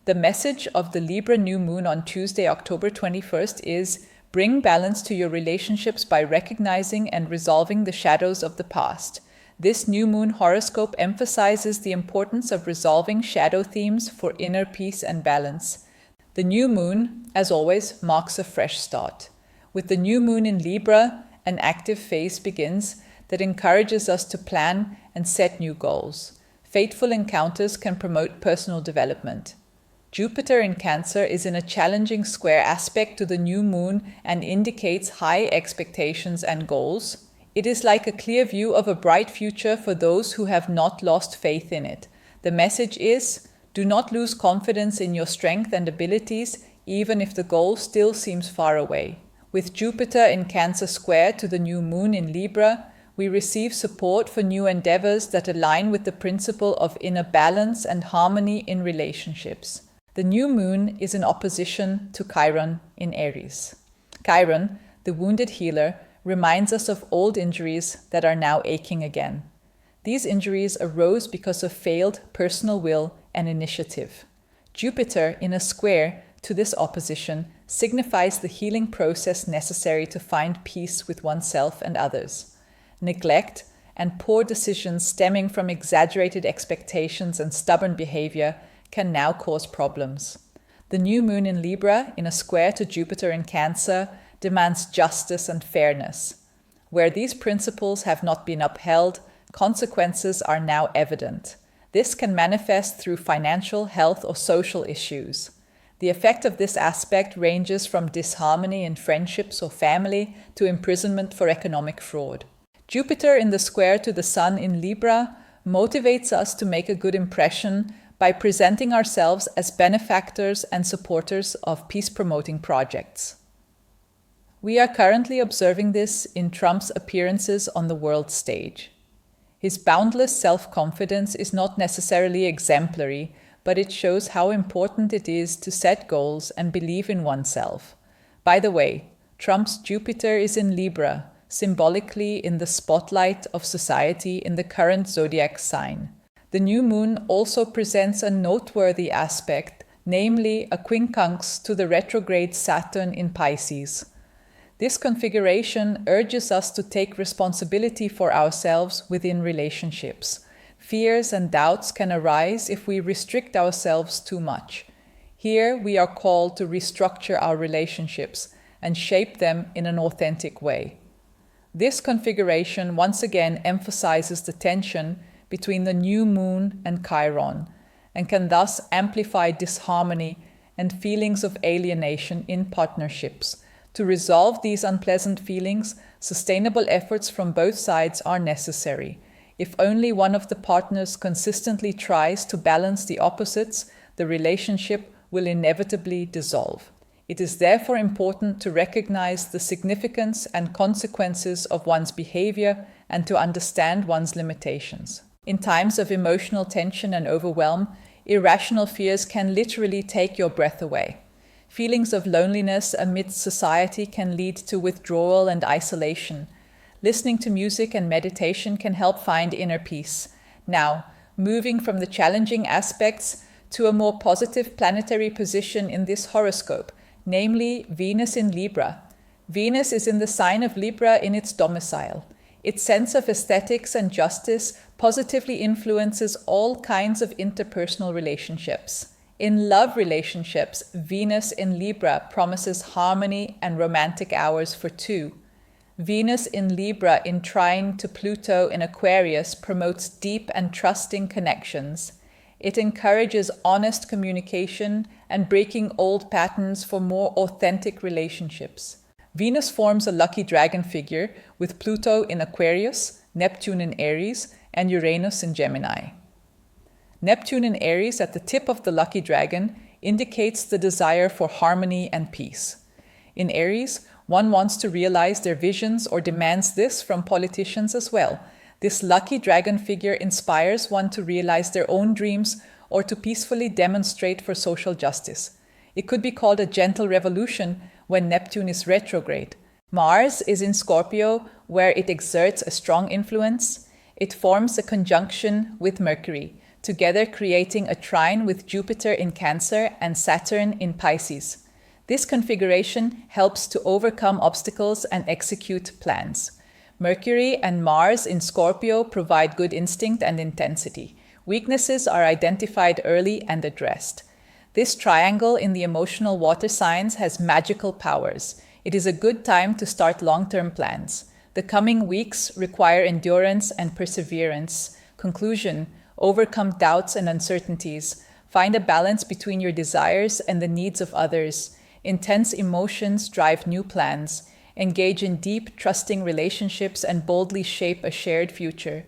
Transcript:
The message of the Libra New Moon on Tuesday, October 21st is bring balance to your relationships by recognizing and resolving the shadows of the past. This new moon horoscope emphasizes the importance of resolving shadow themes for inner peace and balance. The new moon, as always, marks a fresh start. With the new moon in Libra, an active phase begins that encourages us to plan and set new goals. Fateful encounters can promote personal development. Jupiter in Cancer is in a challenging square aspect to the new moon and indicates high expectations and goals. It is like a clear view of a bright future for those who have not lost faith in it. The message is, do not lose confidence in your strength and abilities, even if the goal still seems far away. With Jupiter in Cancer square to the new moon in Libra, we receive support for new endeavors that align with the principle of inner balance and harmony in relationships. The new moon is in opposition to Chiron in Aries. Chiron, the wounded healer, reminds us of old injuries that are now aching again. These injuries arose because of failed personal will and initiative. Jupiter in a square to this opposition signifies the healing process necessary to find peace with oneself and others. Neglect and poor decisions stemming from exaggerated expectations and stubborn behavior can now cause problems. The new moon in Libra, in a square to Jupiter in Cancer, demands justice and fairness. Where these principles have not been upheld, consequences are now evident. This can manifest through financial, health, or social issues. The effect of this aspect ranges from disharmony in friendships or family to imprisonment for economic fraud. Jupiter in the square to the Sun in Libra motivates us to make a good impression by presenting ourselves as benefactors and supporters of peace-promoting projects. We are currently observing this in Trump's appearances on the world stage. His boundless self-confidence is not necessarily exemplary, but it shows how important it is to set goals and believe in oneself. By the way, Trump's Jupiter is in Libra, symbolically in the spotlight of society in the current zodiac sign. The new moon also presents a noteworthy aspect, namely a quincunx to the retrograde Saturn in Pisces. This configuration urges us to take responsibility for ourselves within relationships. Fears and doubts can arise if we restrict ourselves too much. Here we are called to restructure our relationships and shape them in an authentic way. This configuration once again emphasizes the tension between the new moon and Chiron, and can thus amplify disharmony and feelings of alienation in partnerships. To resolve these unpleasant feelings, sustainable efforts from both sides are necessary. If only one of the partners consistently tries to balance the opposites, the relationship will inevitably dissolve. It is therefore important to recognize the significance and consequences of one's behavior and to understand one's limitations. In times of emotional tension and overwhelm, irrational fears can literally take your breath away. Feelings of loneliness amidst society can lead to withdrawal and isolation. Listening to music and meditation can help find inner peace. Now, moving from the challenging aspects to a more positive planetary position in this horoscope, namely Venus in Libra. Venus is in the sign of Libra in its domicile. Its sense of aesthetics and justice positively influences all kinds of interpersonal relationships. In love relationships, Venus in Libra promises harmony and romantic hours for two. Venus in Libra in trine to Pluto in Aquarius promotes deep and trusting connections. It encourages honest communication and breaking old patterns for more authentic relationships. Venus forms a lucky dragon figure with Pluto in Aquarius, Neptune in Aries, and Uranus in Gemini. Neptune in Aries at the tip of the lucky dragon indicates the desire for harmony and peace. In Aries, one wants to realize their visions or demands this from politicians as well. This lucky dragon figure inspires one to realize their own dreams or to peacefully demonstrate for social justice. It could be called a gentle revolution when Neptune is retrograde. Mars is in Scorpio, where it exerts a strong influence. It forms a conjunction with Mercury. together creating a trine with Jupiter in Cancer and Saturn in Pisces. This configuration helps to overcome obstacles and execute plans. Mercury and Mars in Scorpio provide good instinct and intensity. Weaknesses are identified early and addressed. This triangle in the emotional water signs has magical powers. It is a good time to start long-term plans. The coming weeks require endurance and perseverance. Conclusion: overcome doubts and uncertainties. Find a balance between your desires and the needs of others. Intense emotions drive new plans. Engage in deep, trusting relationships and boldly shape a shared future.